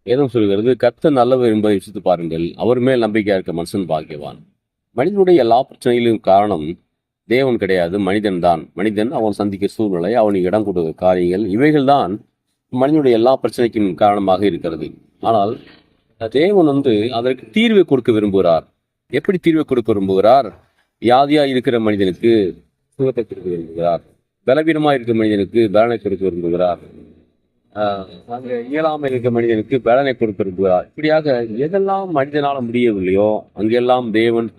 வேதம் சொல்கிறது, கர்த்தர் நல்லவர் என்பதை யோசித்து பாருங்கள், அவர் மேல் நம்பிக்கையா இருக்க மனுஷன் பாக்கியவான். மனிதனுடைய எல்லா பிரச்சனைகளிலும் காரணம் தேவன் கிடையாது, மனிதன் தான். மனிதன் அவன் சந்திக்க சூழ்நிலை, அவனுக்கு இடம் கொடுக்கிற காரியங்கள், இவைகள் தான் மனிதனுடைய எல்லா பிரச்சனைக்கும் காரணமாக இருக்கிறது. ஆனால் தேவன் அதற்கு தீர்வை கொடுக்க விரும்புகிறார். எப்படி தீர்வை கொடுக்க விரும்புகிறார்? வியாதியா இருக்கிற மனிதனுக்கு சுகத்தை கொடுக்க விரும்புகிறார். பலவீனமா இருக்கிற மனிதனுக்கு பலனை கொடுக்க விரும்புகிறார். அங்க இயலாமை இருக்க மனிதனுக்கு பலனை கொடுக்க விரும்புகிறார். இப்படியாக எதெல்லாம் மனிதனால முடியவில்லையோ அங்கெல்லாம் தேவன்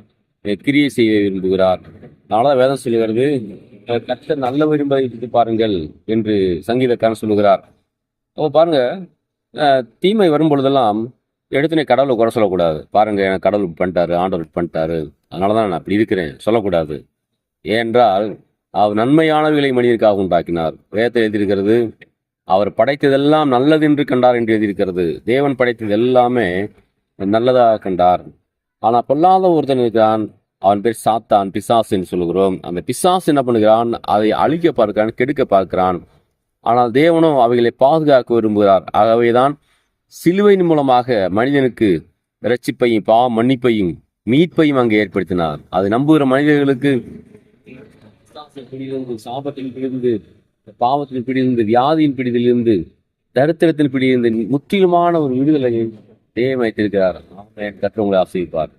கிரியை செய்ய விரும்புகிறார். அதனால வேதம் சொல்லுகிறது, கர்த்தர் நல்லவர் என்பதை பாருங்கள் என்று சங்கீதக்காரன் சொல்லுகிறார். அப்போ பாருங்க, தீமை வரும் பொழுதெல்லாம் எடுத்துனே கடவுளை குறை சொல்லக்கூடாது. பாருங்க, எனக்கு கடவுள் பண்ணிட்டாரு, ஆண்டவர் பண்ணிட்டாரு, அதனாலதான் நான் அப்படி இருக்கிறேன் சொல்லக்கூடாது. ஏனென்றால் அவர் நன்மையானவைகளை மனிதனுக்காக உண்டாக்கினார். வேதத்தில் எழுதியிருக்கிறது, அவர் படைத்ததெல்லாம் நல்லது என்று கண்டார் என்று எழுதியிருக்கிறது. தேவன் படைத்தது எல்லாமே நல்லதாக கண்டார். ஆனா பொல்லாத ஒருத்தன் இருக்கான், அவன் பேர் சாத்தான், பிசாசு என்று சொல்லுகிறோம். அந்த பிசாசு என்ன பண்ணுகிறான்? அதை அழிக்க பார்க்கிறான், கெடுக்க பார்க்கிறான். ஆனால் தேவனும் அவைகளை பாதுகாக்க விரும்புகிறார். ஆகவேதான் சிலுவையின் மூலமாக மனிதனுக்கு இரட்சிப்பையும் பாவ மன்னிப்பையும் மீட்பையும் அங்கே ஏற்படுத்தினார். அது நம்புகிற மனிதர்களுக்கு சாபத்தின் பிடிந்து, பாவத்தின் பிடிந்து, வியாதியின் பிடியிலிருந்து, தரித்திரத்தின் பிடியிலிருந்து முற்றிலுமான ஒரு விடுதலையை தேவன் வைத்திருக்கிறார். கற்றவங்களை ஆசைப்பார்.